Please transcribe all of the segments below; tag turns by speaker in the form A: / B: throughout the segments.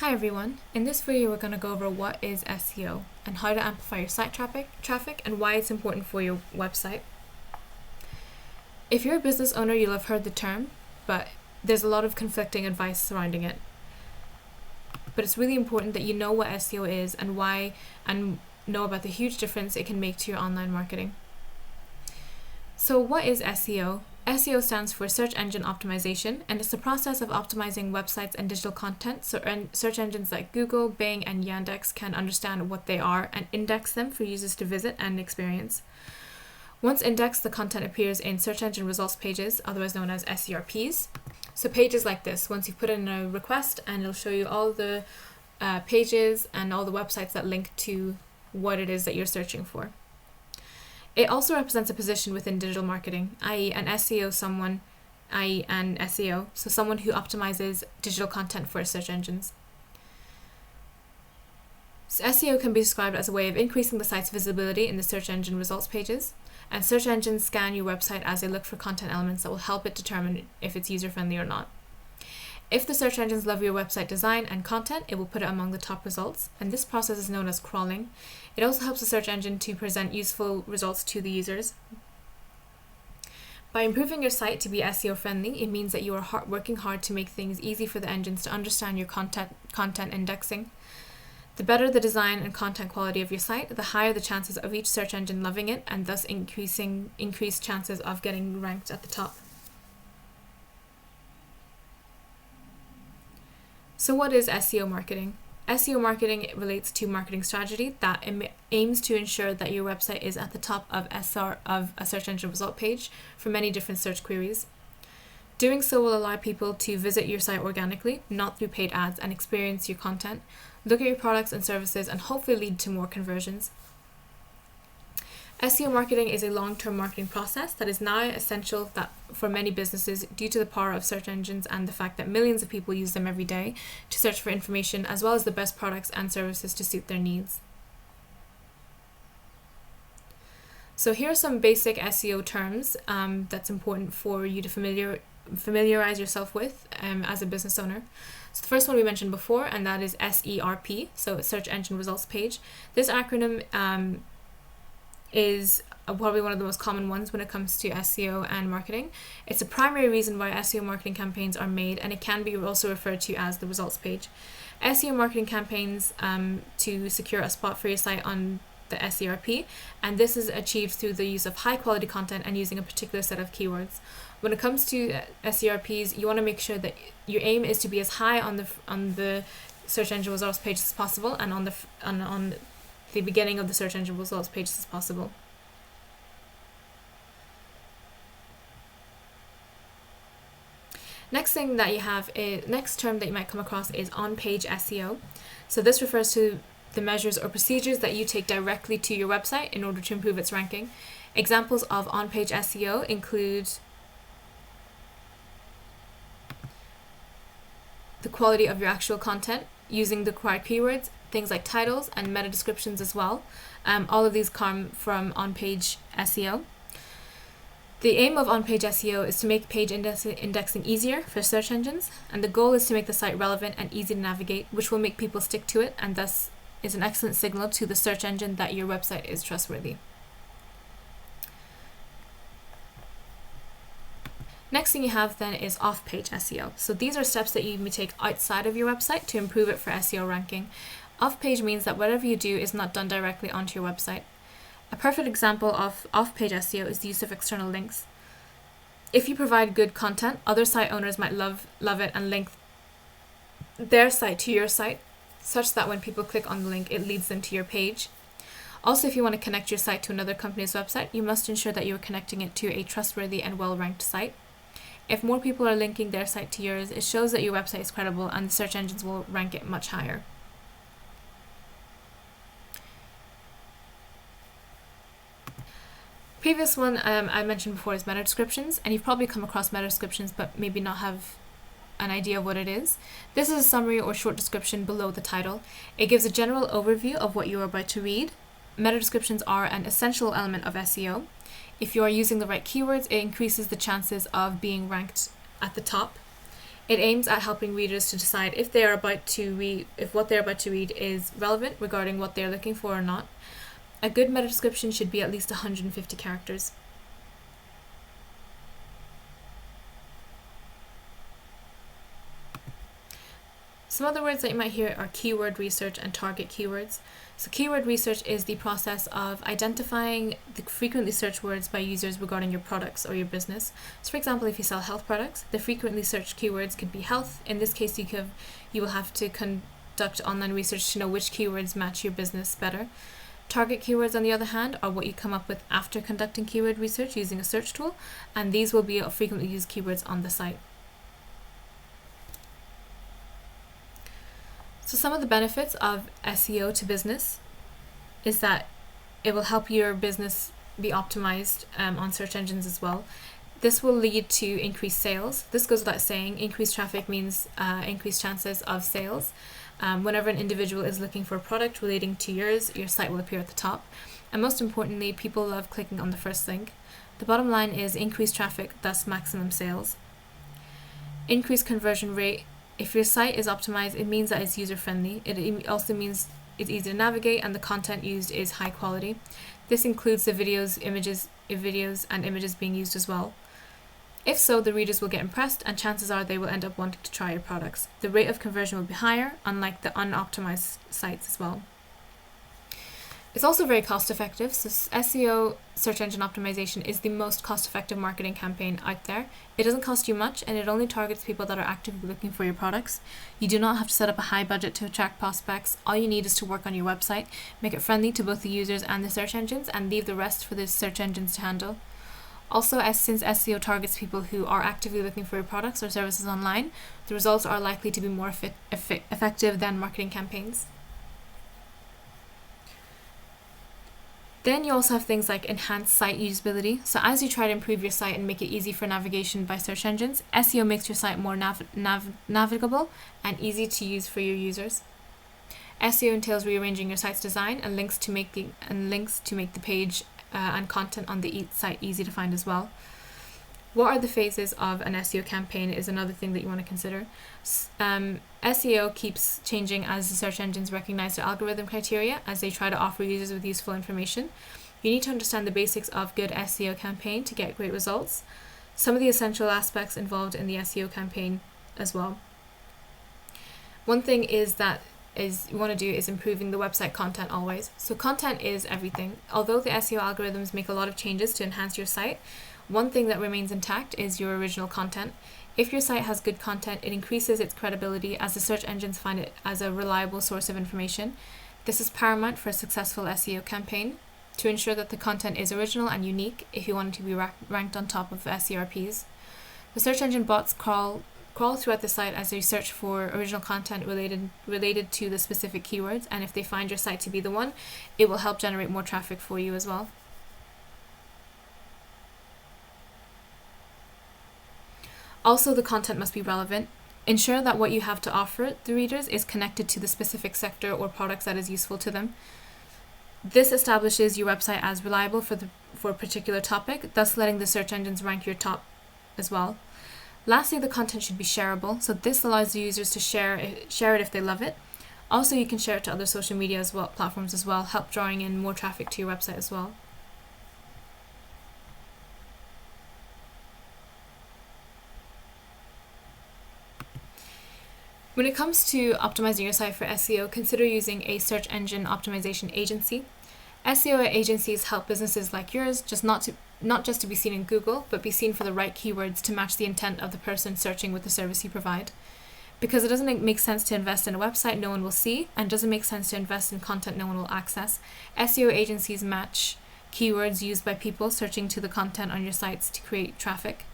A: Hi everyone, in this video we're going to go over what is SEO and how to amplify your site traffic and why it's important for your website. If you're a business owner, you'll have heard the term, but there's a lot of conflicting advice surrounding it. But it's really important that you know what SEO is and why, and know about the huge difference it can make to your online marketing. So what is SEO? SEO stands for Search Engine Optimization, and it's the process of optimizing websites and digital content so search engines like Google, Bing, and Yandex can understand what they are and index them for users to visit and experience. Once indexed, the content appears in search engine results pages, otherwise known as SERPs. So pages like this, once you put in a request, and it'll show you all the pages and all the websites that link to what it is that you're searching for. It also represents a position within digital marketing, i.e. an SEO, so someone who optimizes digital content for search engines. So SEO can be described as a way of increasing the site's visibility in the search engine results pages, and search engines scan your website as they look for content elements that will help it determine if it's user-friendly or not. If the search engines love your website design and content, it will put it among the top results, and this process is known as crawling. It also helps the search engine to present useful results to the users. By improving your site to be SEO friendly, it means that you are working hard to make things easy for the engines to understand your content indexing. The better the design and content quality of your site, the higher the chances of each search engine loving it, and thus increased chances of getting ranked at the top. So what is SEO marketing? SEO marketing relates to marketing strategy that aims to ensure that your website is at the top of a search engine result page for many different search queries. Doing so will allow people to visit your site organically, not through paid ads, and experience your content, look at your products and services, and hopefully lead to more conversions. SEO marketing is a long-term marketing process that is now essential for many businesses due to the power of search engines and the fact that millions of people use them every day to search for information as well as the best products and services to suit their needs. So here are some basic SEO terms that's important for you to familiarize yourself with as a business owner. So the first one we mentioned before, and that is SERP, so Search Engine Results Page. This acronym is probably one of the most common ones when it comes to SEO and marketing. It's a primary reason why SEO marketing campaigns are made, and it can be also referred to as the results page. SEO marketing campaigns to secure a spot for your site on the SERP, and this is achieved through the use of high quality content and using a particular set of keywords. When it comes to SERPs, you want to make sure that your aim is to be as high on the search engine results page as possible, and on the beginning of the search engine results page as possible. Next term that you might come across is on-page SEO. So this refers to the measures or procedures that you take directly to your website in order to improve its ranking. Examples of on-page SEO include the quality of your actual content, using the required keywords, things like titles and meta descriptions as well. All of these come from on-page SEO. The aim of on-page SEO is to make page indexing easier for search engines, and the goal is to make the site relevant and easy to navigate, which will make people stick to it, and thus is an excellent signal to the search engine that your website is trustworthy. Next thing you have then is off-page SEO. So these are steps that you may take outside of your website to improve it for SEO ranking. Off-page means that whatever you do is not done directly onto your website. A perfect example of off-page SEO is the use of external links. If you provide good content, other site owners might love it and link their site to your site, such that when people click on the link, it leads them to your page. Also, if you want to connect your site to another company's website, you must ensure that you are connecting it to a trustworthy and well-ranked site. If more people are linking their site to yours, it shows that your website is credible and the search engines will rank it much higher. Previous one I mentioned before is meta descriptions, and you've probably come across meta descriptions but maybe not have an idea of what it is. This is a summary or short description below the title. It gives a general overview of what you are about to read. Meta descriptions are an essential element of SEO. If you are using the right keywords, it increases the chances of being ranked at the top. It aims at helping readers to decide if what they're about to read is relevant regarding what they're looking for or not. A good meta description should be at least 150 characters. Some other words that you might hear are keyword research and target keywords. So keyword research is the process of identifying the frequently searched words by users regarding your products or your business. So for example, if you sell health products, the frequently searched keywords could be health. In this case, you will have to conduct online research to know which keywords match your business better. Target keywords, on the other hand, are what you come up with after conducting keyword research using a search tool, and these will be frequently used keywords on the site. So some of the benefits of SEO to business is that it will help your business be optimized on search engines as well. This will lead to increased sales. This goes without saying. Increased traffic means increased chances of sales. Whenever an individual is looking for a product relating to yours, your site will appear at the top. And most importantly, people love clicking on the first link. The bottom line is increased traffic, thus maximum sales. Increased conversion rate. If your site is optimized, it means that it's user-friendly. It also means it's easy to navigate and the content used is high quality. This includes the videos and images being used as well. If so, the readers will get impressed and chances are they will end up wanting to try your products. The rate of conversion will be higher, unlike the unoptimized sites as well. It's also very cost effective. So SEO, search engine optimization, is the most cost effective marketing campaign out there. It doesn't cost you much and it only targets people that are actively looking for your products. You do not have to set up a high budget to attract prospects. All you need is to work on your website, make it friendly to both the users and the search engines, and leave the rest for the search engines to handle. Also, since SEO targets people who are actively looking for your products or services online, the results are likely to be more effective than marketing campaigns. Then you also have things like enhanced site usability. So as you try to improve your site and make it easy for navigation by search engines, SEO makes your site more navigable and easy to use for your users. SEO entails rearranging your site's design and links to make the page and content on the site easy to find as well. What are the phases of an SEO campaign is another thing that you want to consider. SEO keeps changing as the search engines recognize the algorithm criteria as they try to offer users with useful information. You need to understand the basics of good SEO campaign to get great results. Some of the essential aspects involved in the SEO campaign as well. One thing you want to do is improving the website content always. So content is everything. Although the SEO algorithms make a lot of changes to enhance your site, one thing that remains intact is your original content. If your site has good content, it increases its credibility as the search engines find it as a reliable source of information. This is paramount for a successful SEO campaign to ensure that the content is original and unique if you want it to be ranked on top of the SERPs. The search engine bots crawl throughout the site as they search for original content related to the specific keywords, and if they find your site to be the one, it will help generate more traffic for you as well. Also, the content must be relevant. Ensure that what you have to offer the readers is connected to the specific sector or products that is useful to them. This establishes your website as reliable for a particular topic, thus letting the search engines rank your top as well. Lastly, the content should be shareable. So this allows the users to share it if they love it. Also, you can share it to other social media platforms as well, help drawing in more traffic to your website as well. When it comes to optimizing your site for SEO, consider using a search engine optimization agency. SEO agencies help businesses like yours not just to be seen in Google, but be seen for the right keywords to match the intent of the person searching with the service you provide. Because it doesn't make sense to invest in a website no one will see, and doesn't make sense to invest in content no one will access, SEO agencies match keywords used by people searching to the content on your sites to create traffic.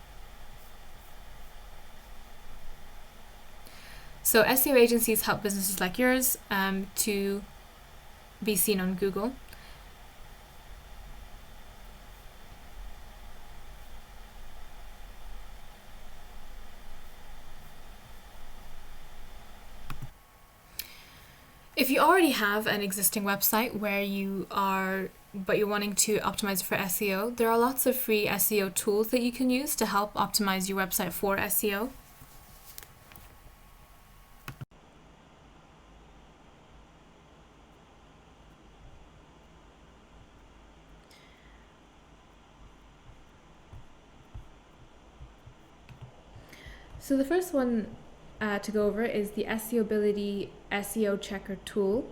A: So SEO agencies help businesses like yours to be seen on Google. If you already have an existing website but you're wanting to optimize for SEO, there are lots of free SEO tools that you can use to help optimize your website for SEO. So the first one to go over is the Seability SEO checker tool.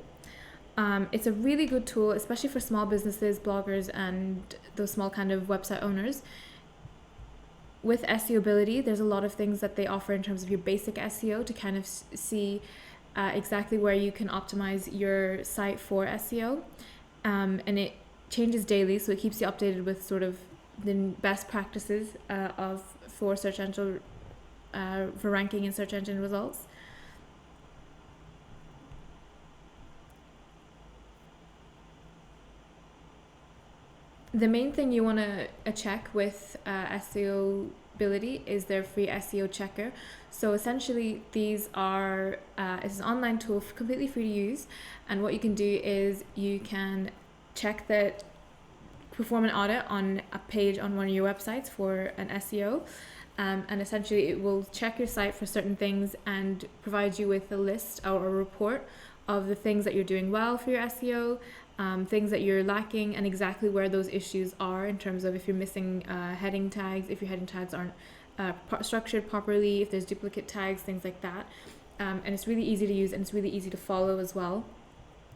A: It's a really good tool, especially for small businesses, bloggers, and those small kind of website owners. With Seability, there's a lot of things that they offer in terms of your basic SEO to kind of see exactly where you can optimize your site for SEO. And it changes daily, so it keeps you updated with sort of the best practices for search engine for ranking in search engine results. The main thing you want to check with Seability is their free SEO checker. So essentially, these are it's an online tool completely free to use, and what you can do is you can check that, perform an audit on a page on one of your websites for an SEO, and essentially it will check your site for certain things and provide you with a list or a report of the things that you're doing well for your SEO, things that you're lacking, and exactly where those issues are in terms of if you're missing heading tags, if your heading tags aren't structured properly, if there's duplicate tags, things like that. And it's really easy to use and it's really easy to follow as well.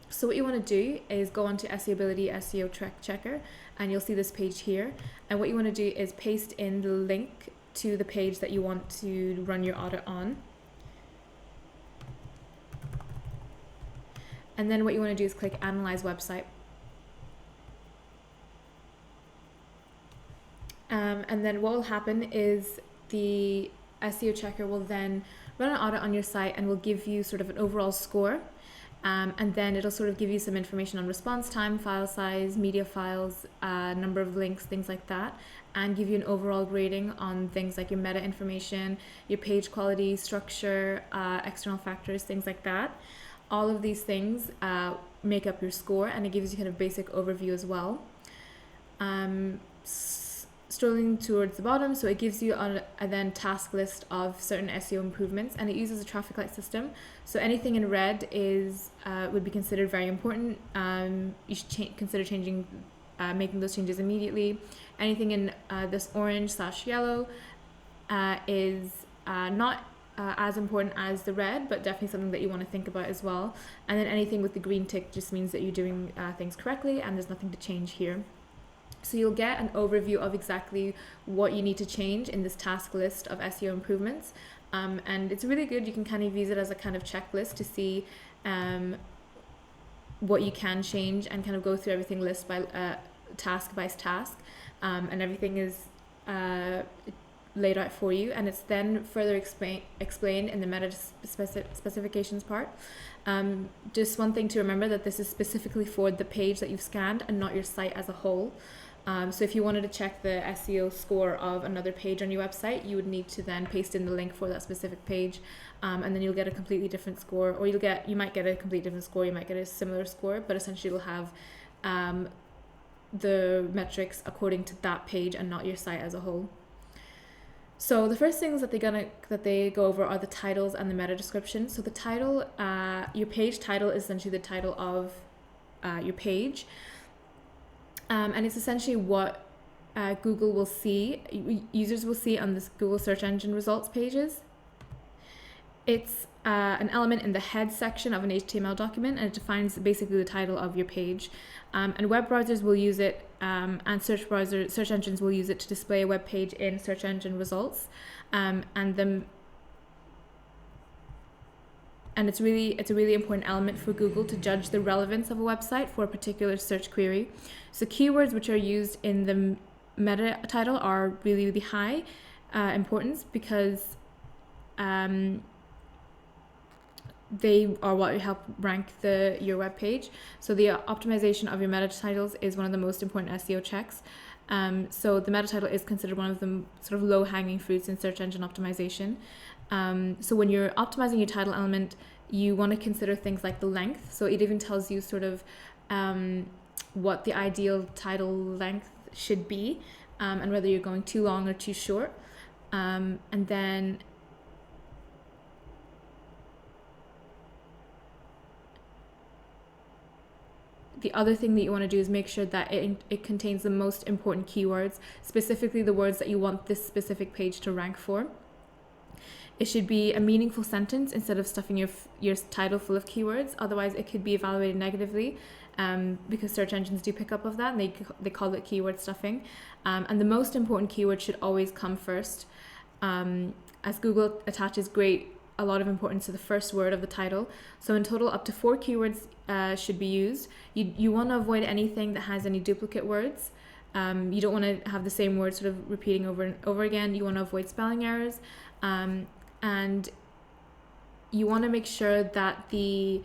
A: So what you want to do is go onto Seability SEO checker, and you'll see this page here. And what you want to do is paste in the link to the page that you want to run your audit on. And then what you want to do is click Analyze Website. And then what will happen is the SEO checker will then run an audit on your site and will give you sort of an overall score. And then it'll sort of give you some information on response time, file size, media files, number of links, things like that, and give you an overall grading on things like your meta information, your page quality, structure, external factors, things like that. All of these things make up your score, and it gives you kind of basic overview as well. Scrolling towards the bottom, so it gives you a then task list of certain SEO improvements, and it uses a traffic light system. So anything in red is would be considered very important. You should consider making those changes immediately. Anything in this orange/yellow is not as important as the red, but definitely something that you want to think about as well. And then anything with the green tick just means that you're doing things correctly and there's nothing to change here. So you'll get an overview of exactly what you need to change in this task list of SEO improvements. And it's really good. You can kind of use it as a kind of checklist to see what you can change and kind of go through everything list by task by task. And everything is laid out for you, and it's then further explained in the meta specifications part. Just one thing to remember, that this is specifically for the page that you've scanned and not your site as a whole. So if you wanted to check the SEO score of another page on your website, you would need to then paste in the link for that specific page, and then you'll get a completely different score, or you might get a completely different score, you might get a similar score, but essentially you'll have the metrics according to that page and not your site as a whole. So the first things that they go over are the titles and the meta description. So the title, your page title is essentially the title of your page, and it's essentially what Google will see, users will see on this Google search engine results pages. It's an element in the head section of an HTML document, and it defines basically the title of your page. And web browsers will use it, and search engines will use it to display a web page in search engine results. And it's a really important element for Google to judge the relevance of a website for a particular search query. So keywords which are used in the meta title are really, really high importance, because they are what help rank your web page. So the optimization of your meta titles is one of the most important SEO checks. So the meta title is considered one of the sort of low-hanging fruits in search engine optimization. So when you're optimizing your title element, you want to consider things like the length. So it even tells you sort of what the ideal title length should be, and whether you're going too long or too short. And then the other thing that you want to do is make sure that it contains the most important keywords, specifically the words that you want this specific page to rank for. It should be a meaningful sentence instead of stuffing your title full of keywords. Otherwise, it could be evaluated negatively, because search engines do pick up of that, and they call it keyword stuffing. And the most important keyword should always come first, as Google attaches a lot of importance to the first word of the title. So in total, up to 4 keywords should be used. You want to avoid anything that has any duplicate words. You don't want to have the same word sort of repeating over and over again. You want to avoid spelling errors. And you want to make sure that the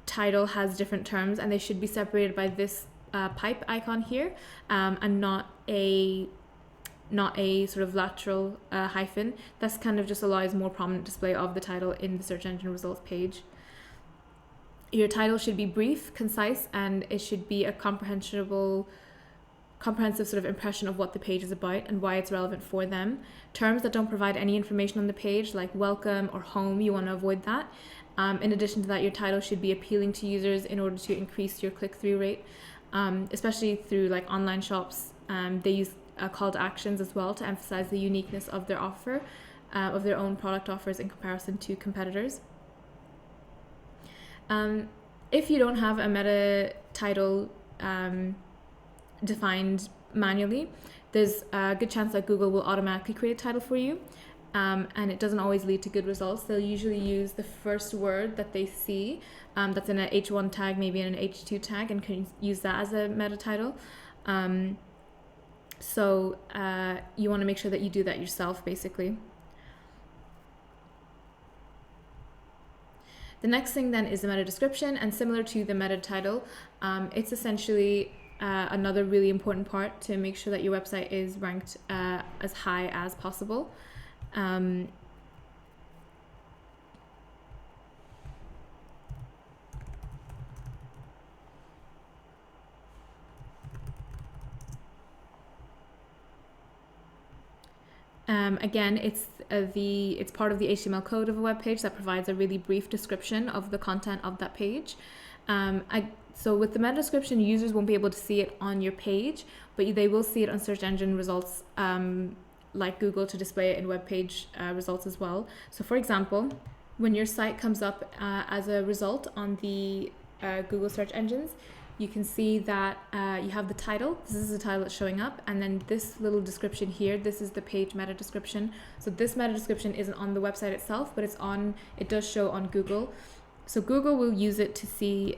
A: title has different terms, and they should be separated by this pipe icon here, and not a sort of lateral hyphen. That's kind of just allows more prominent display of the title in the search engine results page. Your title should be brief, concise, and it should be a comprehensive sort of impression of what the page is about and why it's relevant for them. Terms that don't provide any information on the page, like welcome or home, you want to avoid that. In addition to that, your title should be appealing to users in order to increase your click-through rate, especially through like online shops. They use call to actions as well to emphasize the uniqueness of their offer, of their own product offers in comparison to competitors. If you don't have a meta title defined manually, there's a good chance that Google will automatically create a title for you, and it doesn't always lead to good results. They'll usually use the first word that they see that's in an H1 tag, maybe in an H2 tag, and can use that as a meta title. So you want to make sure that you do that yourself, basically. The next thing then is the meta description, and similar to the meta title, it's essentially another really important part to make sure that your website is ranked as high as possible. Again, it's part of the HTML code of a web page that provides a really brief description of the content of that page. So with the meta description, users won't be able to see it on your page, but they will see it on search engine results, like Google, to display it in web page results as well. So for example, when your site comes up as a result on the Google search engines, you can see that you have the title. This is the title that's showing up, and then this little description here, this is the page meta description. So this meta description isn't on the website itself, but it does show on Google. So Google will use it to see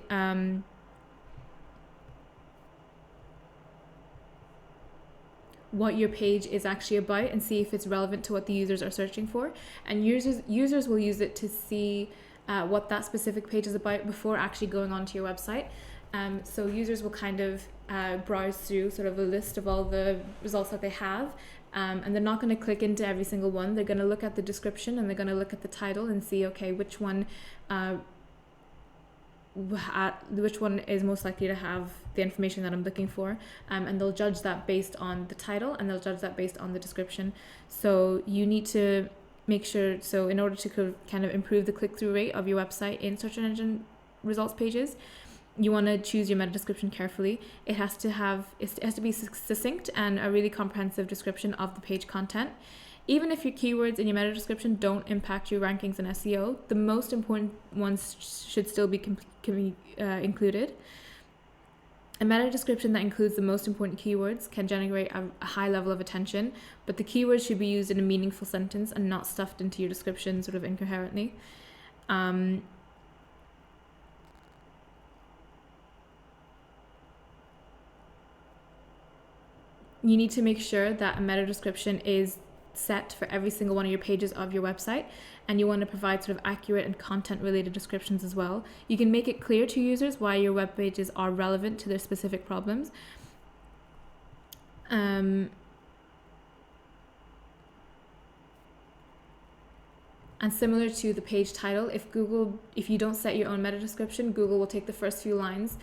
A: what your page is actually about and see if it's relevant to what the users are searching for. And users will use it to see what that specific page is about before actually going onto your website. So users will kind of browse through sort of a list of all the results that they have, and they're not going to click into every single one. They're going to look at the description, and they're going to look at the title and see, okay, which one is most likely to have the information that I'm looking for, and they'll judge that based on the title, and they'll judge that based on the description. So you need to make sure, so in order to kind of improve the click-through rate of your website in search engine results pages, you want to choose your meta description carefully. It has to be succinct and a really comprehensive description of the page content. Even if your keywords in your meta description don't impact your rankings in SEO, the most important ones should still be included. A meta description that includes the most important keywords can generate a high level of attention, but the keywords should be used in a meaningful sentence and not stuffed into your description sort of incoherently. You need to make sure that a meta description is set for every single one of your pages of your website, and you want to provide sort of accurate and content related descriptions as well. You can make it clear to users why your web pages are relevant to their specific problems. And similar to the page title, if you don't set your own meta description, Google will take the first few lines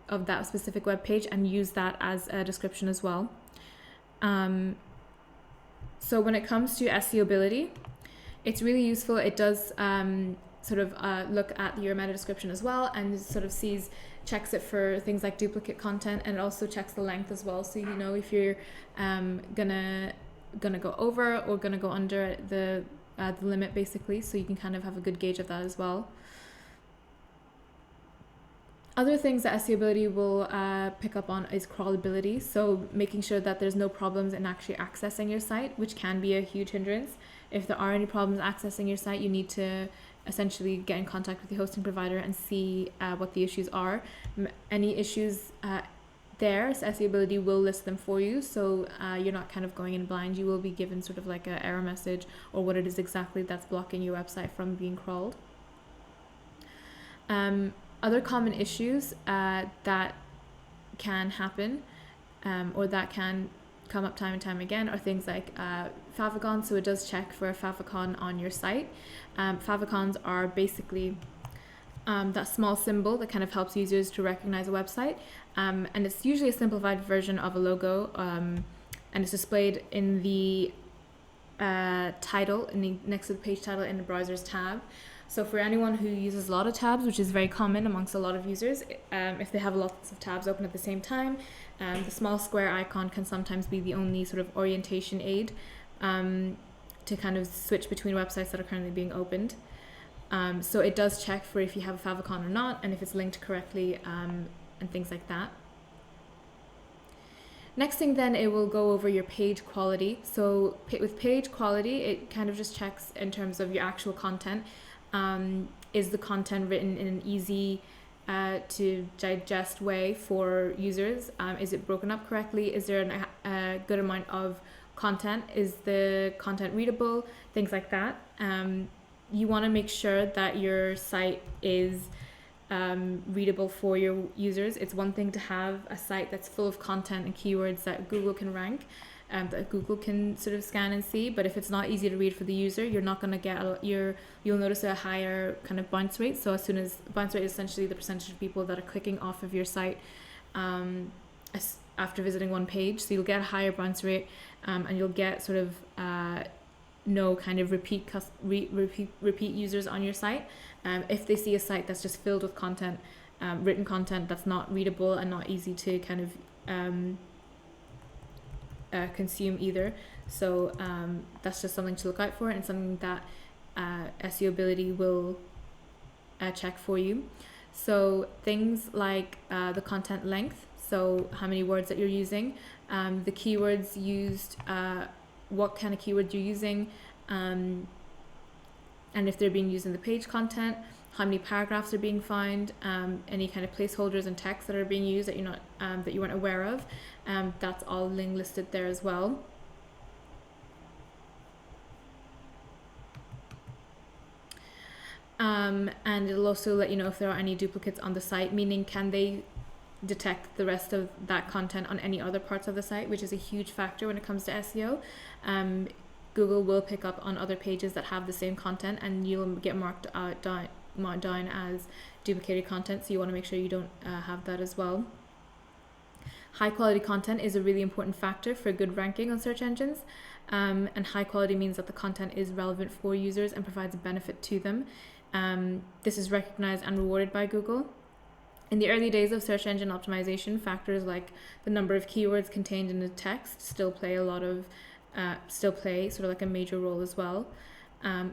A: of that specific web page and use that as a description as well. So when it comes to Seability, it's really useful. It does look at your meta description as well, and sort of sees checks it for things like duplicate content, and it also checks the length as well. So you know if you're gonna go over or gonna go under the limit, basically, so you can kind of have a good gauge of that as well. Other things that Seability will pick up on is crawlability, so making sure that there's no problems in actually accessing your site, which can be a huge hindrance. If there are any problems accessing your site, you need to essentially get in contact with the hosting provider and see what the issues are. Any issues there, so Seability will list them for you, so you're not kind of going in blind. You will be given sort of like an error message or what it is exactly that's blocking your website from being crawled. Other common issues that can happen or that can come up time and time again are things like favicon. So it does check for a favicon on your site. Favicons are basically that small symbol that kind of helps users to recognize a website, and it's usually a simplified version of a logo, and it's displayed in the title, next to the page title in the browser's tab. So for anyone who uses a lot of tabs, which is very common amongst a lot of users, if they have lots of tabs open at the same time, the small square icon can sometimes be the only sort of orientation aid to kind of switch between websites that are currently being opened. So it does check for if you have a favicon or not, and if it's linked correctly, and things like that. Next thing then, it will go over your page quality. So with page quality, it kind of just checks in terms of your actual content. Is the content written in an easy to digest way for users? Is it broken up correctly? Is there a good amount of content? Is the content readable? Things like that. You want to make sure that your site is readable for your users. It's one thing to have a site that's full of content and keywords that Google can rank, that Google can sort of scan and see, but if it's not easy to read for the user, you're not going to get you'll notice a higher kind of bounce rate. So as soon as bounce rate is essentially the percentage of people that are clicking off of your site after visiting one page, so you'll get a higher bounce rate, and you'll get sort of no kind of repeat users on your site. If they see a site that's just filled with content, written content that's not readable and not easy to kind of consume either. So that's just something to look out for, and something that Seability will check for you. So things like the content length, so how many words that you're using, the keywords used, what kind of keywords you're using, and if they're being used in the page content, how many paragraphs are being found, any kind of placeholders and text that are being used that you're not that you weren't aware of. That's all listed there as well. And it'll also let you know if there are any duplicates on the site, meaning can they detect the rest of that content on any other parts of the site, which is a huge factor when it comes to SEO. Google will pick up on other pages that have the same content, and you'll get marked down as duplicated content, so you want to make sure you don't have that as well. High quality content is a really important factor for good ranking on search engines, and high quality means that the content is relevant for users and provides a benefit to them. This is recognized and rewarded by Google. In the early days of search engine optimization, factors like the number of keywords contained in the text still play sort of like a major role as well.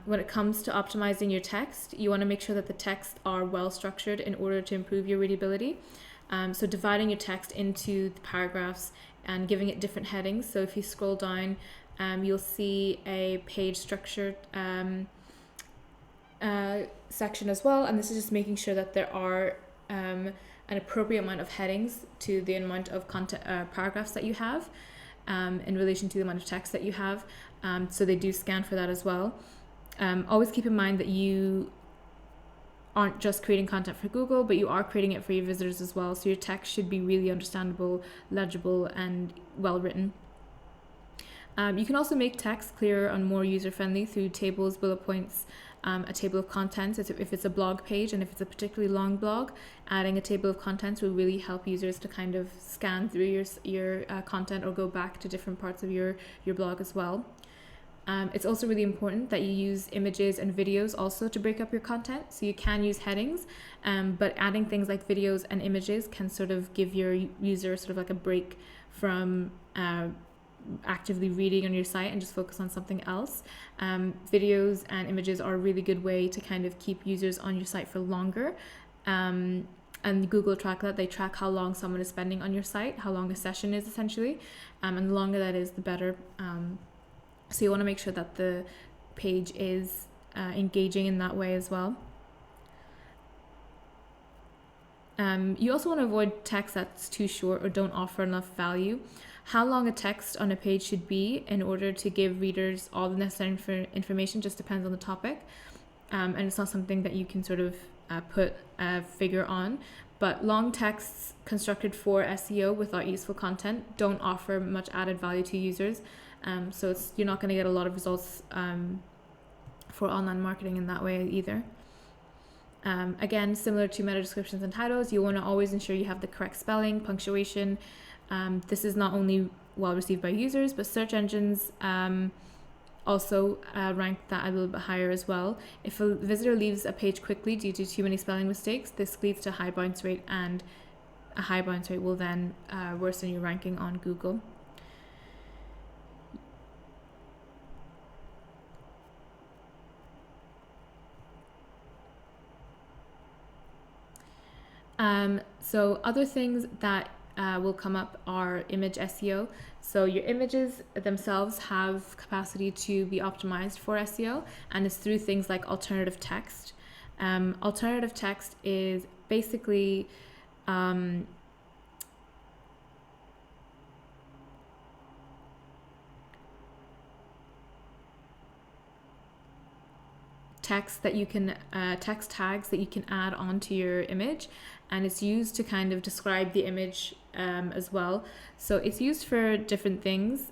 A: When it comes to optimizing your text, you want to make sure that the texts are well structured in order to improve your readability. So dividing your text into the paragraphs and giving it different headings. So if you scroll down, you'll see a page structure section as well, and this is just making sure that there are an appropriate amount of headings to the amount of content paragraphs that you have in relation to the amount of text that you have. So they do scan for that as well. Always keep in mind that you aren't just creating content for Google, but you are creating it for your visitors as well. So your text should be really understandable, legible, and well written. You can also make text clearer and more user-friendly through tables, bullet points, a table of contents. If it's a blog page, and if it's a particularly long blog, adding a table of contents will really help users to kind of scan through your content or go back to different parts of your blog as well. It's also really important that you use images and videos also to break up your content. So you can use headings, but adding things like videos and images can sort of give your user sort of like a break from actively reading on your site and just focus on something else. Videos and images are a really good way to kind of keep users on your site for longer. And Google track that. They track how long someone is spending on your site, how long a session is essentially, and the longer that is, the better. So you want to make sure that the page is engaging in that way as well. You also want to avoid text that's too short or don't offer enough value. How long a text on a page should be in order to give readers all the necessary information just depends on the topic. And it's not something that you can sort of put a figure on. But long texts constructed for SEO without useful content don't offer much added value to users. So you're not going to get a lot of results for online marketing in that way either. Again, similar to meta descriptions and titles, you want to always ensure you have the correct spelling, punctuation. This is not only well received by users, but search engines also rank that a little bit higher as well. If a visitor leaves a page quickly due to too many spelling mistakes, this leads to a high bounce rate, and a high bounce rate will then worsen your ranking on Google. So other things that will come up are image SEO. So your images themselves have capacity to be optimized for SEO, and it's through things like alternative text. Alternative text is basically text that you can text tags that you can add onto your image, and it's used to kind of describe the image as well. So it's used for different things.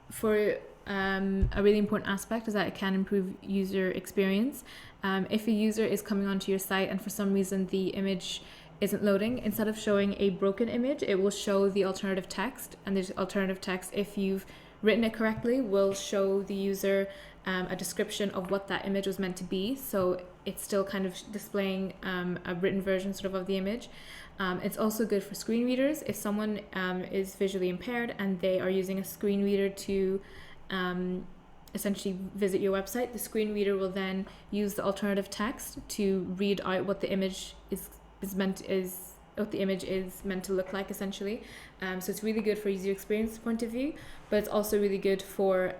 A: For a really important aspect is that it can improve user experience. If a user is coming onto your site and for some reason the image isn't loading, instead of showing a broken image, it will show the alternative text, and there's alternative text, if you've written it correctly, will show the user a description of what that image was meant to be. So it's still kind of displaying a written version sort of the image. It's also good for screen readers. If someone is visually impaired and they are using a screen reader to essentially visit your website, the screen reader will then use the alternative text to read out what the image is meant to look like essentially. So it's really good for user experience point of view, but it's also really good for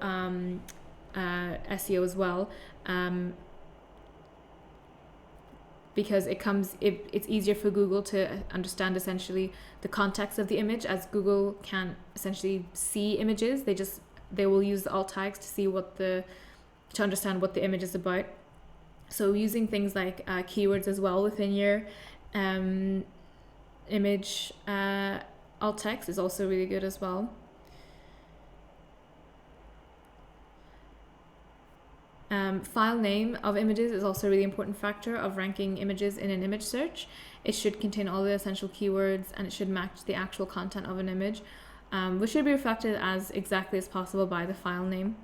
A: SEO as well, because it's easier for Google to understand essentially the context of the image, as Google can't essentially see images. They will use the alt tags to understand what the image is about. So using things like keywords as well within your image alt text is also really good as well. File name of images is also a really important factor of ranking images in an image search. It should contain all the essential keywords, and it should match the actual content of an image, which should be reflected as exactly as possible by the file name.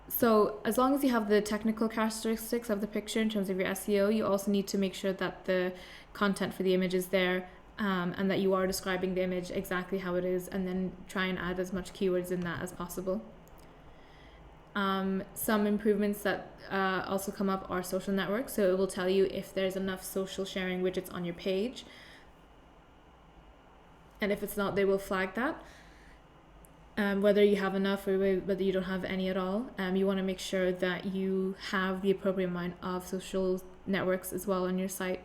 A: So as long as you have the technical characteristics of the picture in terms of your SEO, you also need to make sure that the content for the image is there, and that you are describing the image exactly how it is, and then try and add as much keywords in that as possible. Some improvements that also come up are social networks. So it will tell you if there's enough social sharing widgets on your page, and if it's not, they will flag that. Whether you have enough or whether you don't have any at all, you want to make sure that you have the appropriate amount of social networks as well on your site.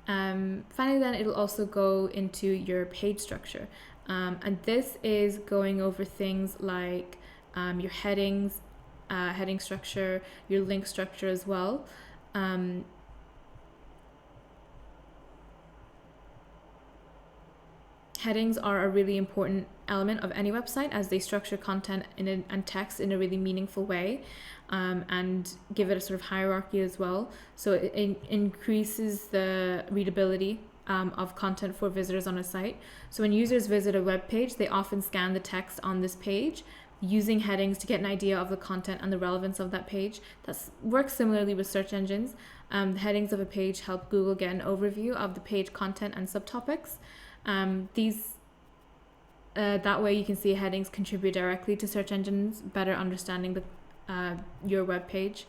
A: Finally, then it'll also go into your page structure, and this is going over things like your headings, heading structure, your link structure as well. Headings are a really important element of any website, as they structure content and text in a really meaningful way, and give it a sort of hierarchy as well. So it increases the readability of content for visitors on a site. So when users visit a web page, they often scan the text on this page using headings to get an idea of the content and the relevance of that page. That works similarly with search engines. The headings of a page help Google get an overview of the page content and subtopics. That way you can see headings contribute directly to search engines better understanding your web page.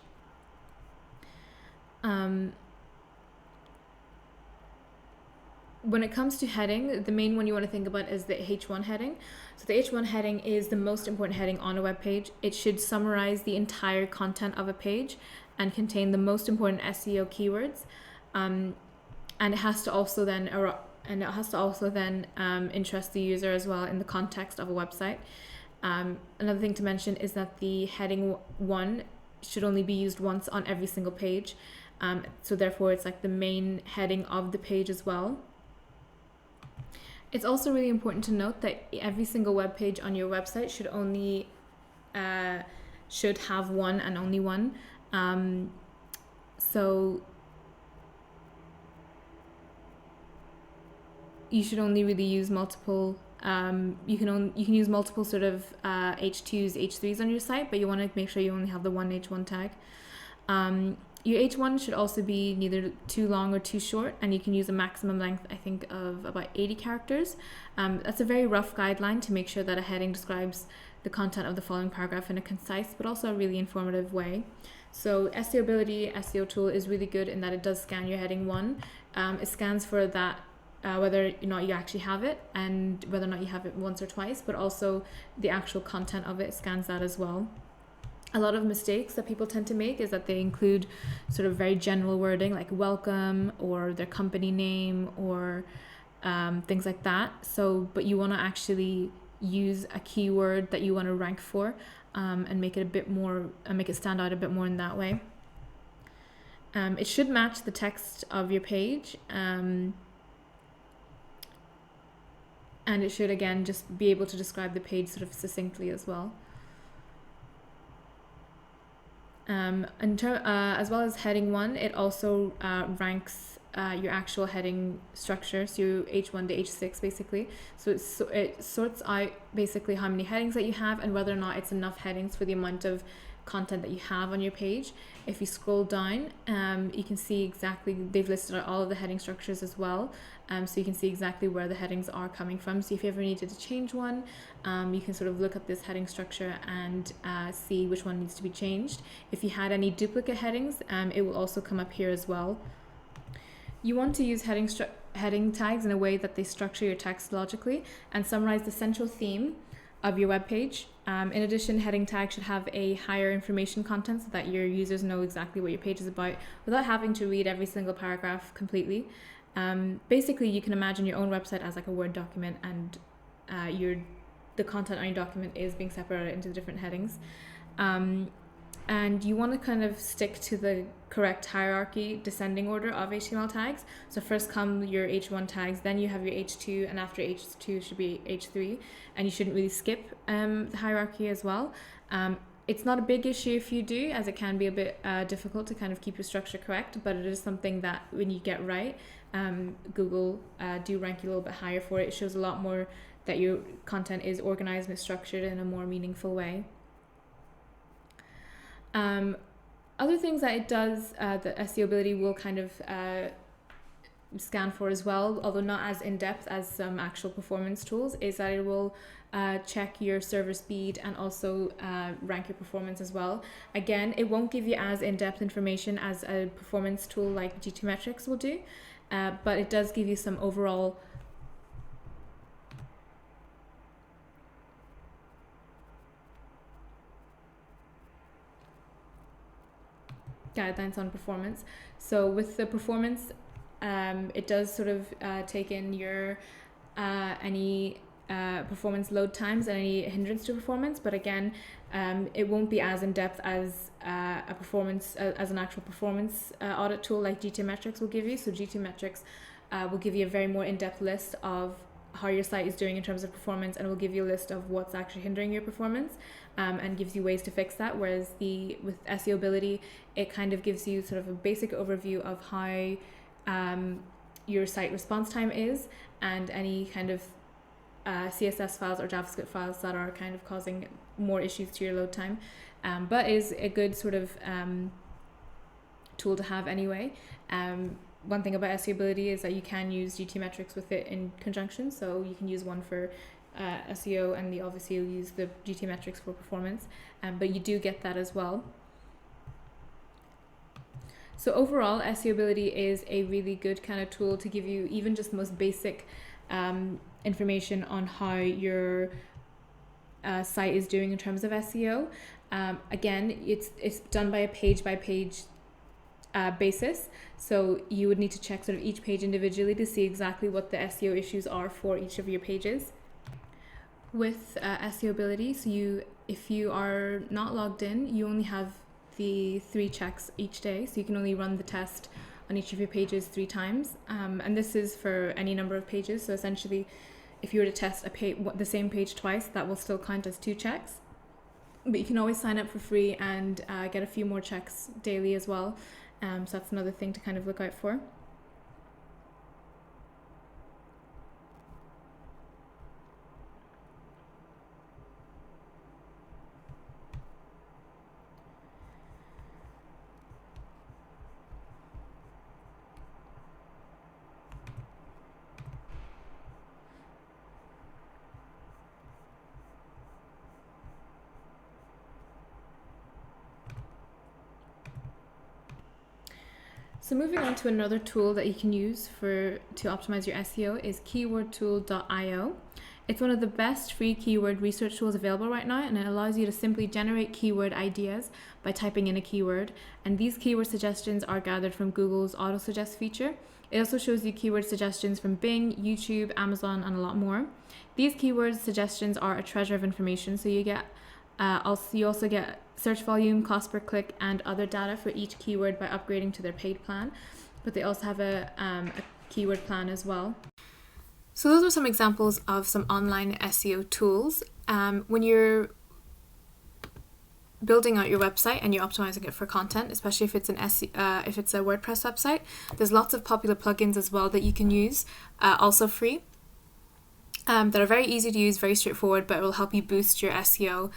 A: When it comes to heading, the main one you want to think about is the H1 heading. So the H1 heading is the most important heading on a web page. It should summarize the entire content of a page and contain the most important SEO keywords. And it has to also then interest the user as well in the context of a website. Another thing to mention is that the heading 1 should only be used once on every single page. So therefore it's like the main heading of the page as well. It's also really important to note that every single web page on your website should have one and only one. So you should only really use multiple. You can use multiple sort of H2s, H3s on your site, but you want to make sure you only have the one H1 tag. Your H1 should also be neither too long or too short, and you can use a maximum length, I think, of about 80 characters. That's a very rough guideline to make sure that a heading describes the content of the following paragraph in a concise but also a really informative way. So Seability SEO tool is really good in that it does scan your heading 1. It scans for that whether or not you actually have it and whether or not you have it once or twice, but also the actual content of it scans that as well. A lot of mistakes that people tend to make is that they include sort of very general wording like welcome or their company name or things like that. But you want to actually use a keyword that you want to rank for and make it a bit more, make it stand out a bit more in that way. It should match the text of your page. And it should, again, just be able to describe the page sort of succinctly as well. As well as heading 1, it also ranks your actual heading structure, so your H1 to H6 basically. So it sorts out basically how many headings that you have and whether or not it's enough headings for the amount of content that you have on your page. If you scroll down, you can see exactly, they've listed out all of the heading structures as well, so you can see exactly where the headings are coming from. So if you ever needed to change one, you can sort of look at this heading structure and see which one needs to be changed. If you had any duplicate headings, it will also come up here as well. You want to use heading tags in a way that they structure your text logically and summarize the central theme of your web page. In addition, heading tags should have a higher information content so that your users know exactly what your page is about without having to read every single paragraph completely. Basically, you can imagine your own website as like a Word document, and the content on your document is being separated into different headings. And you want to kind of stick to the correct hierarchy descending order of HTML tags. So first come your H1 tags, then you have your H2, and after H2 should be H3, and you shouldn't really skip the hierarchy as well. It's not a big issue if you do, as it can be a bit difficult to kind of keep your structure correct, but it is something that when you get right, Google do rank you a little bit higher for it. It shows a lot more that your content is organized and structured in a more meaningful way. Other things that it does, the Seability will kind of scan for as well, although not as in-depth as some actual performance tools, is that it will check your server speed and also rank your performance as well. Again, it won't give you as in-depth information as a performance tool like GTmetrix will do, but it does give you some overall guidelines on performance. So with the performance, it does sort of take in your any performance load times and any hindrance to performance, but again, it won't be as in depth as a performance as an actual performance audit tool like GTmetrix will give you. So GTmetrix will give you a very more in-depth list of how your site is doing in terms of performance, and it will give you a list of what's actually hindering your performance, and gives you ways to fix that. Whereas with Seability, it kind of gives you sort of a basic overview of how your site response time is, and any kind of CSS files or JavaScript files that are kind of causing more issues to your load time, but is a good sort of tool to have anyway. One thing about Seability is that you can use GTmetrix with it in conjunction, so you can use one for SEO, and obviously you'll use the GTmetrix for performance, but you do get that as well. So overall, Seability is a really good kind of tool to give you even just the most basic information on how your site is doing in terms of SEO. Again, it's done by a page-by-page basis, so you would need to check sort of each page individually to see exactly what the SEO issues are for each of your pages. With Seability, so if you are not logged in, you only have the 3 checks each day, so you can only run the test on each of your pages 3 times, and this is for any number of pages. So essentially, if you were to test the same page twice, that will still count as 2 checks. But you can always sign up for free and get a few more checks daily as well. So that's another thing to kind of look out for. So moving on to another tool that you can use to optimize your SEO is keywordtool.io. It's one of the best free keyword research tools available right now, and it allows you to simply generate keyword ideas by typing in a keyword. And these keyword suggestions are gathered from Google's auto suggest feature. It also shows you keyword suggestions from Bing, YouTube, Amazon, and a lot more. These keyword suggestions are a treasure of information, so you also get search volume, cost per click, and other data for each keyword by upgrading to their paid plan. But they also have a keyword plan as well. So those are some examples of some online SEO tools. When you're building out your website and you're optimizing it for content, especially if it's a WordPress website, there's lots of popular plugins as well that you can use, also free, that are very easy to use, very straightforward, but it will help you boost your SEO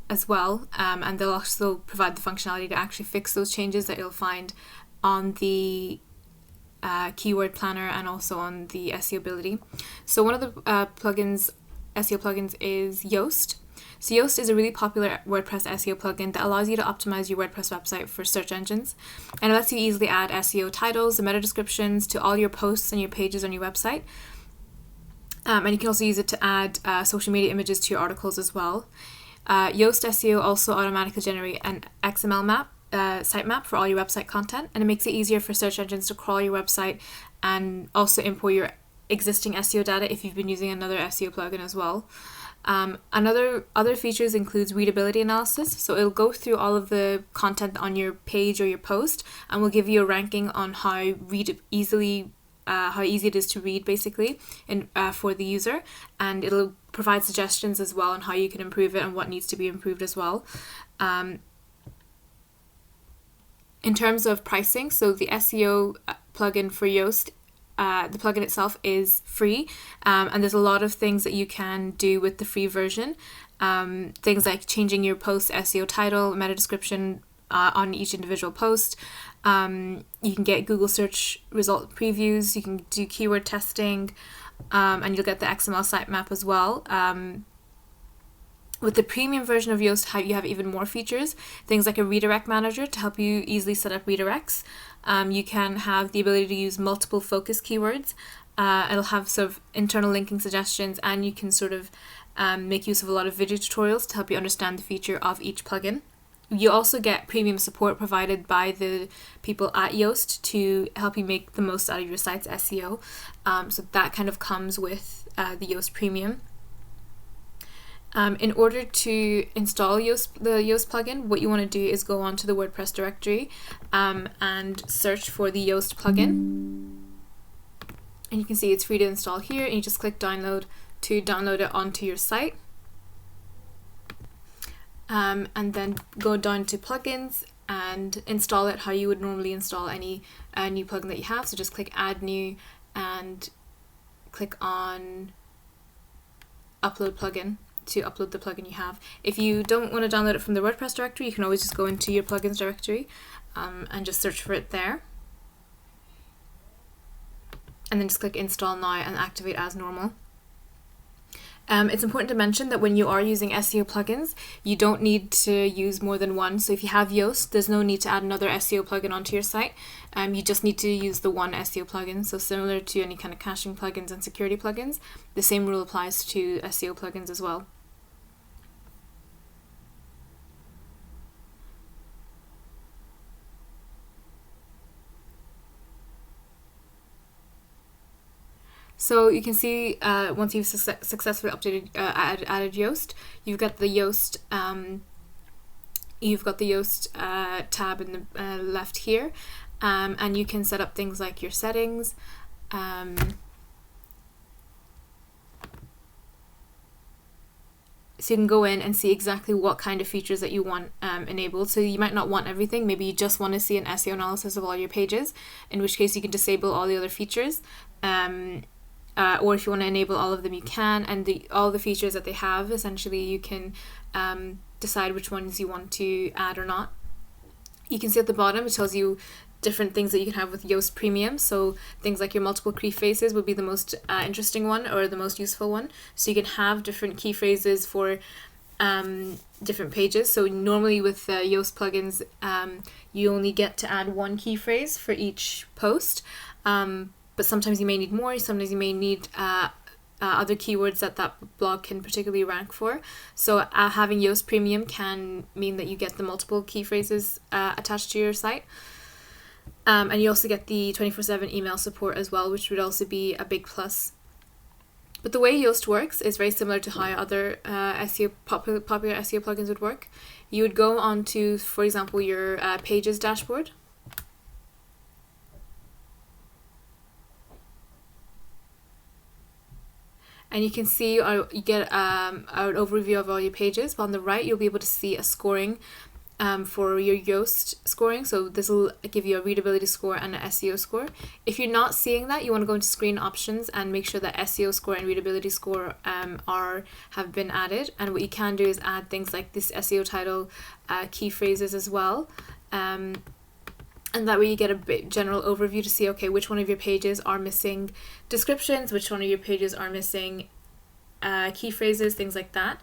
A: as well, and they'll also provide the functionality to actually fix those changes that you'll find on the keyword planner and also on the Seability. So one of the SEO plugins is Yoast. So Yoast is a really popular WordPress SEO plugin that allows you to optimize your WordPress website for search engines, and it lets you easily add SEO titles and meta descriptions to all your posts and your pages on your website. And you can also use it to add social media images to your articles as well. Yoast SEO also automatically generate an XML map, sitemap for all your website content, and it makes it easier for search engines to crawl your website and also import your existing SEO data if you've been using another SEO plugin as well. Other features includes readability analysis, so it'll go through all of the content on your page or your post and will give you a ranking on how easy it is to read, basically, for the user, and it'll provide suggestions as well on how you can improve it and what needs to be improved as well. In terms of pricing, so the SEO plugin for Yoast, the plugin itself is free, and there's a lot of things that you can do with the free version. Things like changing your post SEO title, meta description on each individual post. You can get Google search result previews, you can do keyword testing, and you'll get the XML sitemap as well. With the premium version of Yoast, you have even more features, things like a redirect manager to help you easily set up redirects. You can have the ability to use multiple focus keywords. It'll have sort of internal linking suggestions, and you can sort of make use of a lot of video tutorials to help you understand the feature of each plugin. You also get premium support provided by the people at Yoast to help you make the most out of your site's SEO. So that kind of comes with the Yoast Premium. In order to install the Yoast plugin, what you want to do is go onto the WordPress directory and search for the Yoast plugin. And you can see it's free to install here, and you just click download to download it onto your site. And then go down to plugins and install it how you would normally install any new plugin that you have. So just click add new and click on upload plugin to upload the plugin you have. If you don't want to download it from the WordPress directory, you can always just go into your plugins directory and just search for it there. And then just click install now and activate as normal. It's important to mention that when you are using SEO plugins, you don't need to use more than one. So if you have Yoast, there's no need to add another SEO plugin onto your site. You just need to use the one SEO plugin. So similar to any kind of caching plugins and security plugins, the same rule applies to SEO plugins as well. So you can see once you've successfully updated added Yoast, you've got the Yoast tab in the left here, and you can set up things like your settings. So you can go in and see exactly what kind of features that you want enabled. So you might not want everything. Maybe you just want to see an SEO analysis of all your pages, in which case you can disable all the other features. Or if you want to enable all of them, you can. And all the features that they have, essentially, you can decide which ones you want to add or not. You can see at the bottom, it tells you different things that you can have with Yoast Premium. So things like your multiple key phrases would be the most interesting one, or the most useful one. So you can have different key phrases for different pages. So normally with Yoast plugins, you only get to add one key phrase for each post. But sometimes you may need more, sometimes you may need other keywords that blog can particularly rank for. So having Yoast Premium can mean that you get the multiple key phrases attached to your site. And you also get the 24/7 email support as well, which would also be a big plus. But the way Yoast works is very similar to how other popular SEO plugins would work. You would go onto, for example, your pages dashboard. And you can see, you get an overview of all your pages. But on the right, you'll be able to see a scoring for your Yoast scoring. So this will give you a readability score and an SEO score. If you're not seeing that, you want to go into screen options and make sure that SEO score and readability score have been added. And what you can do is add things like this SEO title, key phrases as well. And that way you get a bit general overview to see, okay, which one of your pages are missing descriptions, which one of your pages are missing key phrases, things like that.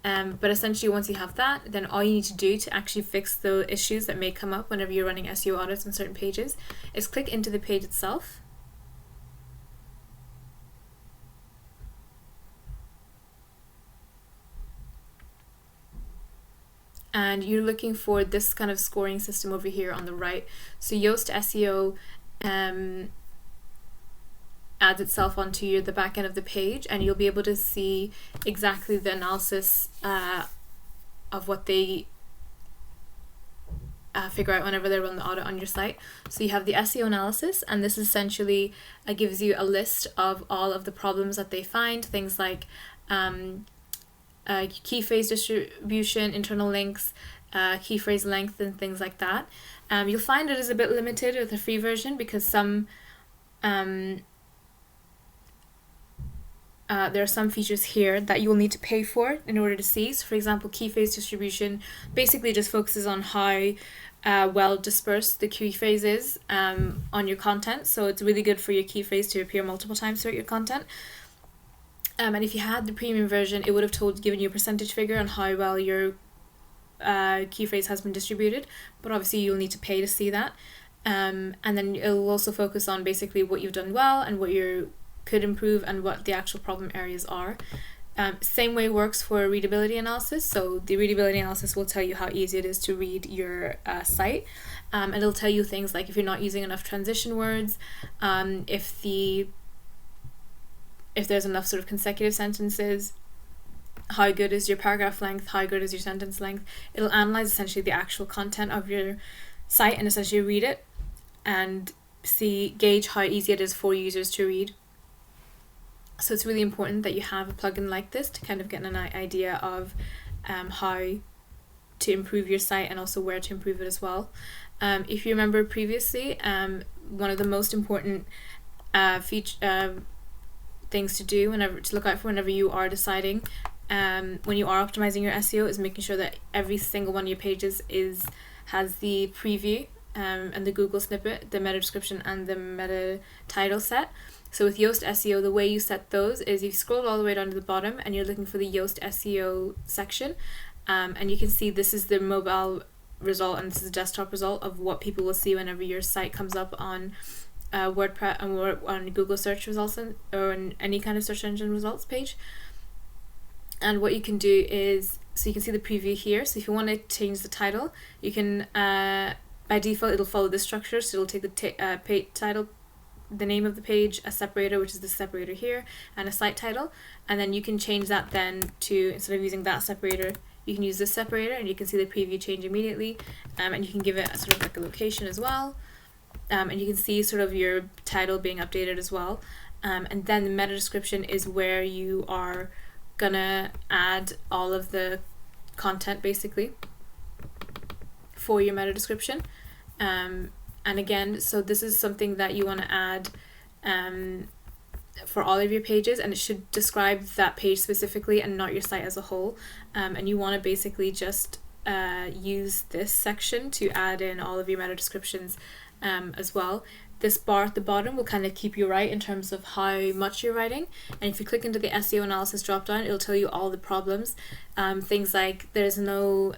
A: But essentially once you have that, then all you need to do to actually fix the issues that may come up whenever you're running SEO audits on certain pages is click into the page itself. And you're looking for this kind of scoring system over here on the right. So Yoast SEO adds itself onto the back end of the page, and you'll be able to see exactly the analysis of what they figure out whenever they run the audit on your site. So you have the SEO analysis, and this essentially gives you a list of all of the problems that they find, things like key phrase distribution, internal links, key phrase length, and things like that. You'll find it is a bit limited with the free version because there are some features here that you will need to pay for in order to see. So for example, key phrase distribution basically just focuses on how well dispersed the key phrase is on your content. So it's really good for your key phrase to appear multiple times throughout your content. And if you had the premium version, it would have given you a percentage figure on how well your key phrase has been distributed, but obviously you'll need to pay to see that. And then it'll also focus on basically what you've done well and what you could improve and what the actual problem areas are. Same way works for readability analysis. So the readability analysis will tell you how easy it is to read your site. And it'll tell you things like if you're not using enough transition words, if there's enough sort of consecutive sentences, how good is your paragraph length, how good is your sentence length. It'll analyze essentially the actual content of your site and essentially read it and gauge how easy it is for users to read. So it's really important that you have a plugin like this to kind of get an idea of how to improve your site and also where to improve it as well. If you remember previously, one of the most important things to do to look out for whenever you are deciding when you are optimizing your SEO is making sure that every single one of your pages has the preview and the Google snippet, the meta description, and the meta title set. So with Yoast SEO, the way you set those is you scroll all the way down to the bottom and you're looking for the Yoast SEO section, and you can see this is the mobile result and this is the desktop result of what people will see whenever your site comes up on WordPress and on Google search results or on any kind of search engine results page. And what you can do is, so you can see the preview here. So if you want to change the title, you can by default it'll follow this structure. So it'll take the page title, the name of the page, a separator, which is the separator here, and a site title, and then you can change that then to, instead of using that separator, you can use this separator, and you can see the preview change immediately, and you can give it a sort of like a location as well, and you can see sort of your title being updated as well, and then the meta description is where you are gonna add all of the content basically for your meta description. And again, so this is something that you want to add for all of your pages, and it should describe that page specifically and not your site as a whole. And you want to basically just use this section to add in all of your meta descriptions as well. This bar at the bottom will kind of keep you right in terms of how much you're writing. And if you click into the SEO analysis drop down, it'll tell you all the problems. Things like there's no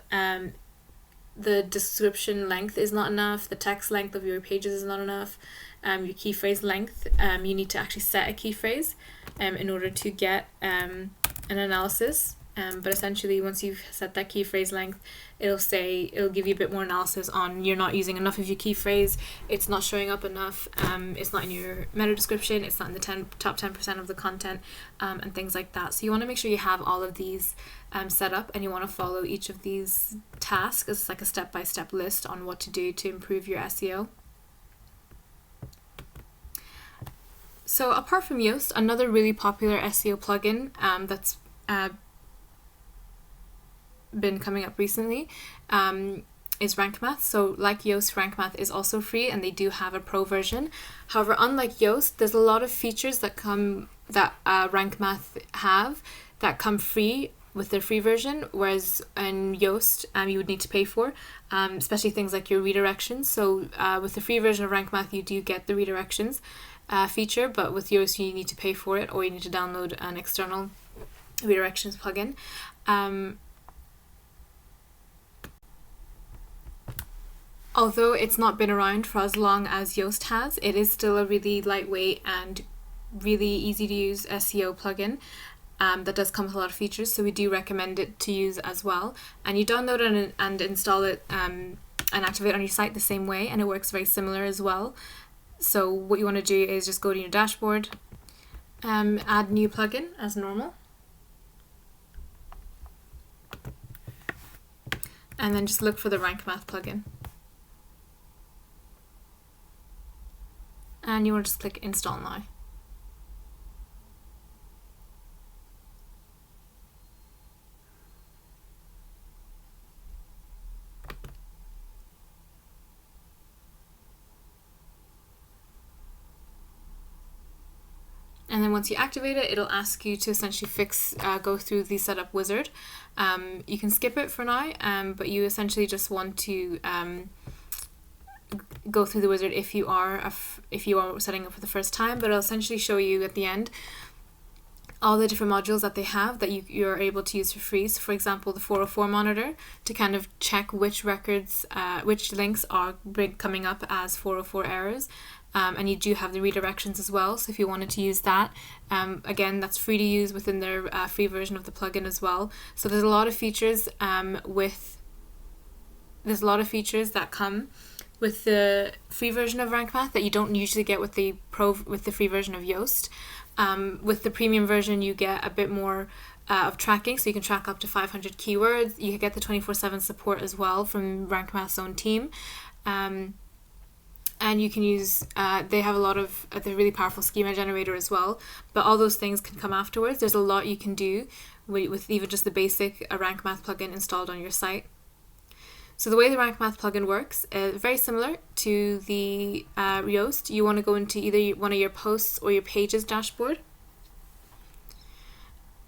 A: the description length is not enough, the text length of your pages is not enough, your key phrase length, you need to actually set a key phrase in order to get an analysis. But essentially once you've set that key phrase length, it'll give you a bit more analysis on you're not using enough of your key phrase, it's not showing up enough, it's not in your meta description, it's not in the top 10% of the content, and things like that. So you want to make sure you have all of these set up, and you want to follow each of these tasks as like a step-by-step list on what to do to improve your SEO. So apart from Yoast, another really popular SEO plugin that's been coming up recently is Rank Math. So like Yoast, Rank Math is also free, and they do have a pro version. However, unlike Yoast, there's a lot of features that Rank Math have that come free with their free version, whereas in Yoast you would need to pay for, especially things like your redirections. So with the free version of Rank Math you do get the redirections feature, but with Yoast you need to pay for it, or you need to download an external redirections plugin. Although it's not been around for as long as Yoast has, it is still a really lightweight and really easy to use SEO plugin that does come with a lot of features, so we do recommend it to use as well. And you download it and install it and activate it on your site the same way, and it works very similar as well. So what you want to do is just go to your dashboard, add new plugin as normal, and then just look for the Rank Math plugin. And you want to just click install now. And then once you activate it, it'll ask you to essentially go through the setup wizard. You can skip it for now, but you essentially just want to go through the wizard if you are setting up for the first time. But it'll essentially show you at the end all the different modules that they have that you're able to use for free. So for example, the 404 monitor to kind of check which records, which links are coming up as 404 errors. And you do have the redirections as well, so if you wanted to use that, again, that's free to use within their free version of the plugin as well. So there's a lot of features that come with the free version of Rank Math that you don't usually get with the free version of Yoast. With the premium version, you get a bit more of tracking, so you can track up to 500 keywords. You get the 24/7 support as well from Rank Math's own team. and you can use, they have a lot of, they're really powerful schema generator as well, but all those things can come afterwards. There's a lot you can do with even just the basic Rank Math plugin installed on your site. So the way the Rank Math plugin works is very similar to the Yoast. You want to go into either one of your posts or your pages dashboard,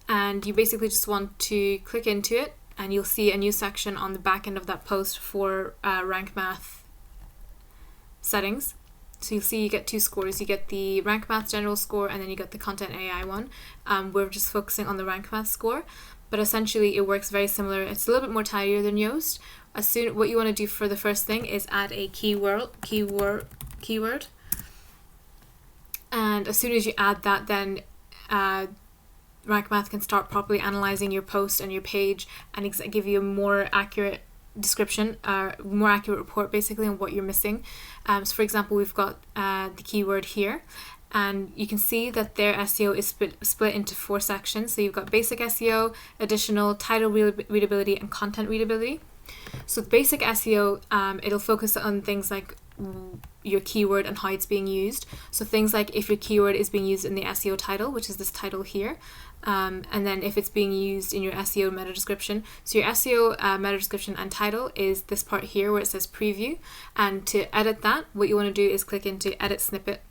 A: and you basically just want to click into it, and you'll see a new section on the back end of that post for Rank Math settings. So you'll see you get two scores. You get the Rank Math general score, and then you get the Content AI one. We're just focusing on the Rank Math score, but essentially it works very similar. It's a little bit more tidier than Yoast. What you want to do for the first thing is add a keyword, and as soon as you add that, then Rank Math can start properly analyzing your post and your page and give you a more accurate description, more accurate report basically on what you're missing. So for example, we've got the keyword here, and you can see that their SEO is split into 4 sections. So you've got basic SEO, additional, title readability, and content readability. So with basic SEO, it'll focus on things like your keyword and how it's being used. So things like if your keyword is being used in the SEO title, which is this title here, and then if it's being used in your SEO meta description. So your SEO meta description and title is this part here where it says preview, and to edit that, what you want to do is click into edit snippet,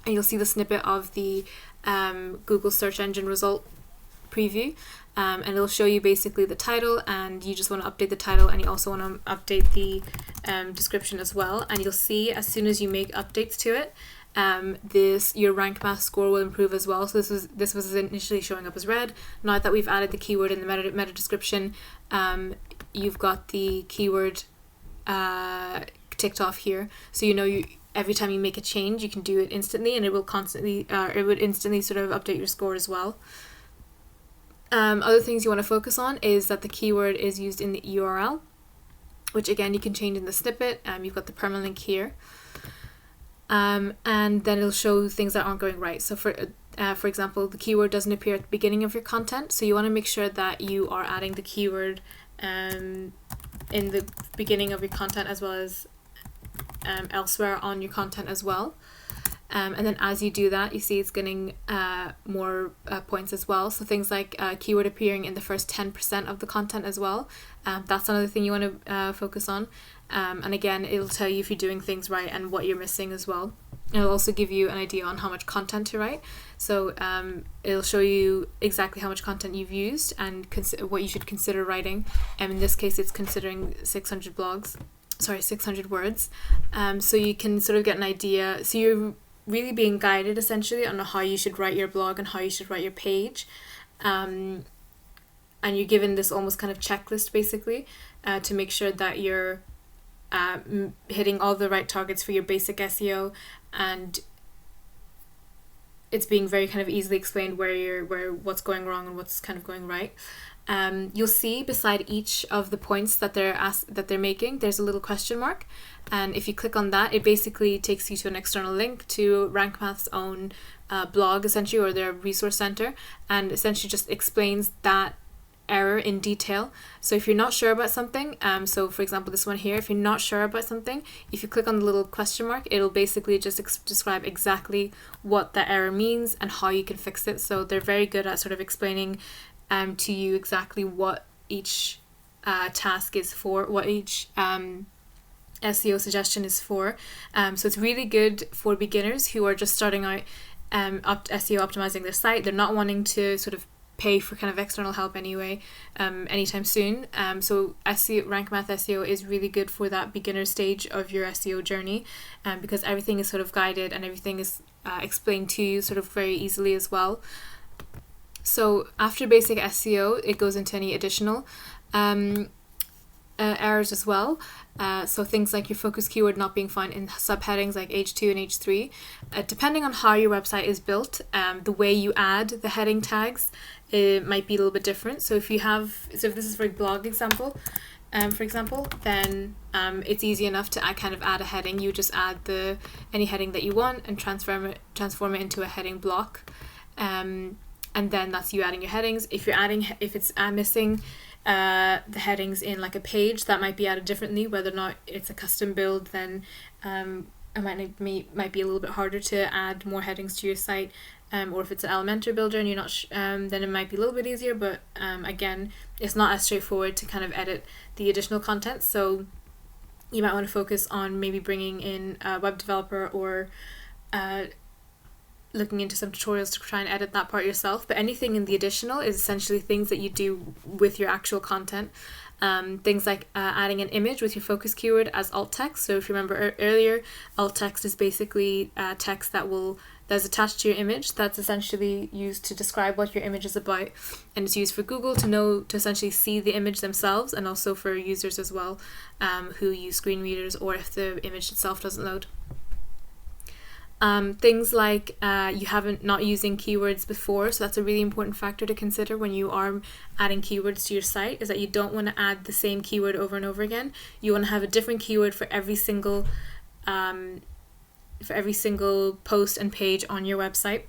A: and you'll see the snippet of the Google search engine result preview, and it'll show you basically the title, and you just want to update the title, and you also want to update the description as well. And you'll see as soon as you make updates to it, your Rank Math score will improve as well. So this was initially showing up as red. Now that we've added the keyword in the meta description, you've got the keyword ticked off here, so every time you make a change, you can do it instantly, and it would instantly sort of update your score as well. Other things you want to focus on is that the keyword is used in the URL, which again you can change in the snippet. You've got the permalink here, and then it'll show things that aren't going right. So for example, the keyword doesn't appear at the beginning of your content, so you want to make sure that you are adding the keyword in the beginning of your content as well as elsewhere on your content as well. And then as you do that, you see it's getting more points as well. So things like keyword appearing in the first 10% of the content as well. That's another thing you want to focus on. And again, it'll tell you if you're doing things right and what you're missing as well. It'll also give you an idea on how much content to write. So it'll show you exactly how much content you've used and what you should consider writing. In this case, it's considering 600 words. So you can sort of get an idea. So you're really being guided essentially on how you should write your blog and how you should write your page. And you're given this almost kind of checklist basically to make sure that you're hitting all the right targets for your basic SEO, and it's being very kind of easily explained what's going wrong and what's kind of going right. You'll see beside each of the points that they're making, there's a little question mark, and if you click on that, it basically takes you to an external link to Rank Math's own blog essentially, or their resource center, and essentially just explains that error in detail. So if you're not sure about something, so for example this one here, if you're not sure about something, if you click on the little question mark, it'll basically just describe exactly what that error means and how you can fix it. So they're very good at sort of explaining to you exactly what each task is for, what each SEO suggestion is for. So it's really good for beginners who are just starting out SEO optimizing their site. They're not wanting to sort of pay for kind of external help anyway anytime soon. So Rank Math SEO is really good for that beginner stage of your SEO journey, because everything is sort of guided and everything is explained to you sort of very easily as well. So after basic SEO, it goes into any additional errors as well. So things like your focus keyword not being found in subheadings like H2 and H3. Depending on how your website is built, the way you add the heading tags, it might be a little bit different. So if this is for a blog example, for example, then it's easy enough to kind of add a heading. You just add any heading that you want and transform it into a heading block. And then that's you adding your headings. If it's missing the headings in like a page, that might be added differently. Whether or not it's a custom build, then it might be a little bit harder to add more headings to your site, or if it's an Elementor builder and you're not then it might be a little bit easier, but again, it's not as straightforward to kind of edit the additional content. So you might want to focus on maybe bringing in a web developer, or looking into some tutorials to try and edit that part yourself. But anything in the additional is essentially things that you do with your actual content. Things like adding an image with your focus keyword as alt text. So if you remember earlier, alt text is basically text that's attached to your image, that's essentially used to describe what your image is about, and it's used for Google to essentially see the image themselves, and also for users as well, who use screen readers, or if the image itself doesn't load. Things like not using keywords before, so that's a really important factor to consider when you are adding keywords to your site, is that you don't want to add the same keyword over and over again. You want to have a different keyword for every single post and page on your website.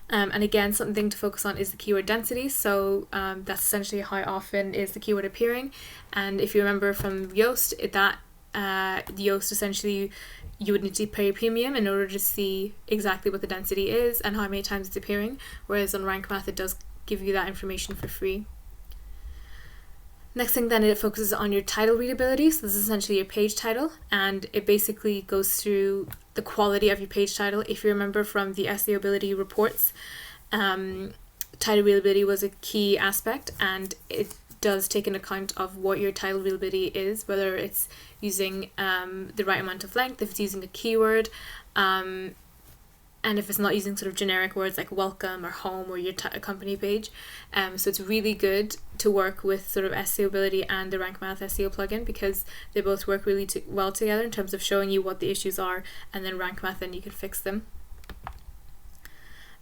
A: And again, something to focus on is the keyword density. So that's essentially how often is the keyword appearing. And if you remember from Yoast, Yoast essentially, you would need to pay a premium in order to see exactly what the density is and how many times it's appearing, whereas on Rank Math it does give you that information for free. Next thing then, it focuses on your title readability. So this is essentially your page title, and it basically goes through the quality of your page title. If you remember from the Seability reports, title readability was a key aspect, and it does take into account of what your title readability is, whether it's using the right amount of length, if it's using a keyword, and if it's not using sort of generic words like welcome or home or your company page. So it's really good to work with sort of Seability and the Rank Math SEO plugin, because they both work really well together in terms of showing you what the issues are, and then Rank Math, then you can fix them.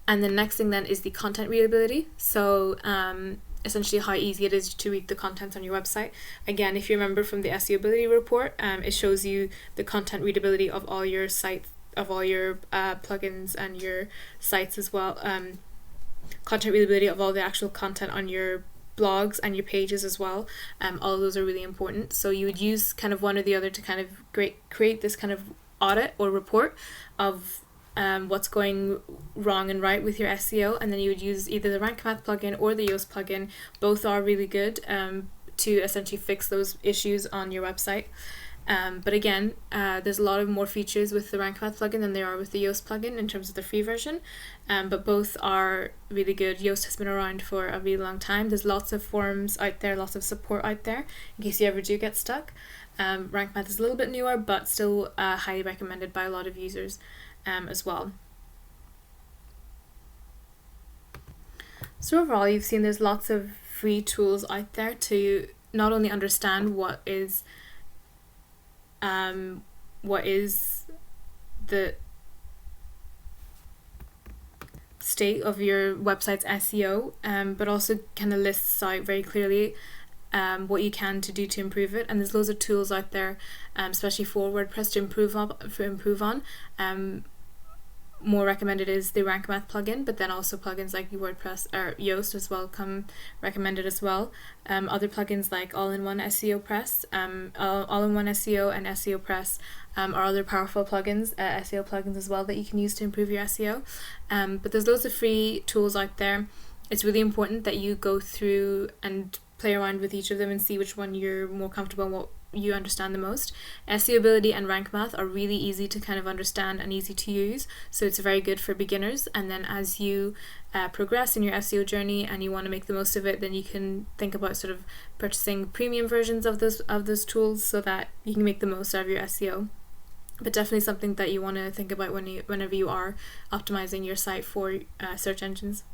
A: And the next thing then is the content readability. So essentially how easy it is to read the content on your website. Again, if you remember from the Seability report, it shows you the content readability of all your sites, of all your plugins and your sites as well. Content readability of all the actual content on your blogs and your pages as well. All of those are really important. So you would use kind of one or the other to kind of create this kind of audit or report of what's going wrong and right with your SEO, and then you would use either the Rank Math plugin or the Yoast plugin. Both are really good to essentially fix those issues on your website. But again, there's a lot of more features with the Rank Math plugin than there are with the Yoast plugin in terms of the free version, but both are really good. Yoast has been around for a really long time. There's lots of forums out there, lots of support out there in case you ever do get stuck. Rank Math is a little bit newer, but still highly recommended by a lot of users as well. So overall, you've seen there's lots of free tools out there to not only understand what is the state of your website's SEO, but also kind of lists out very clearly what you can to do to improve it. And there's loads of tools out there, especially for WordPress, to improve on. More recommended is the Rank Math plugin, but then also plugins like WordPress or Yoast as well come recommended as well. Other plugins like All-in-One SEO Press, All-in-One SEO and SEO Press are other powerful plugins, SEO plugins as well, that you can use to improve your SEO. But there's loads of free tools out there. It's really important that you go through and play around with each of them and see which one you're more comfortable and what you understand the most. Seability and Rank Math are really easy to kind of understand and easy to use, so it's very good for beginners. And then as you progress in your SEO journey and you want to make the most of it, then you can think about sort of purchasing premium versions of those tools so that you can make the most out of your SEO. But definitely something that you want to think about whenever you are optimizing your site for search engines.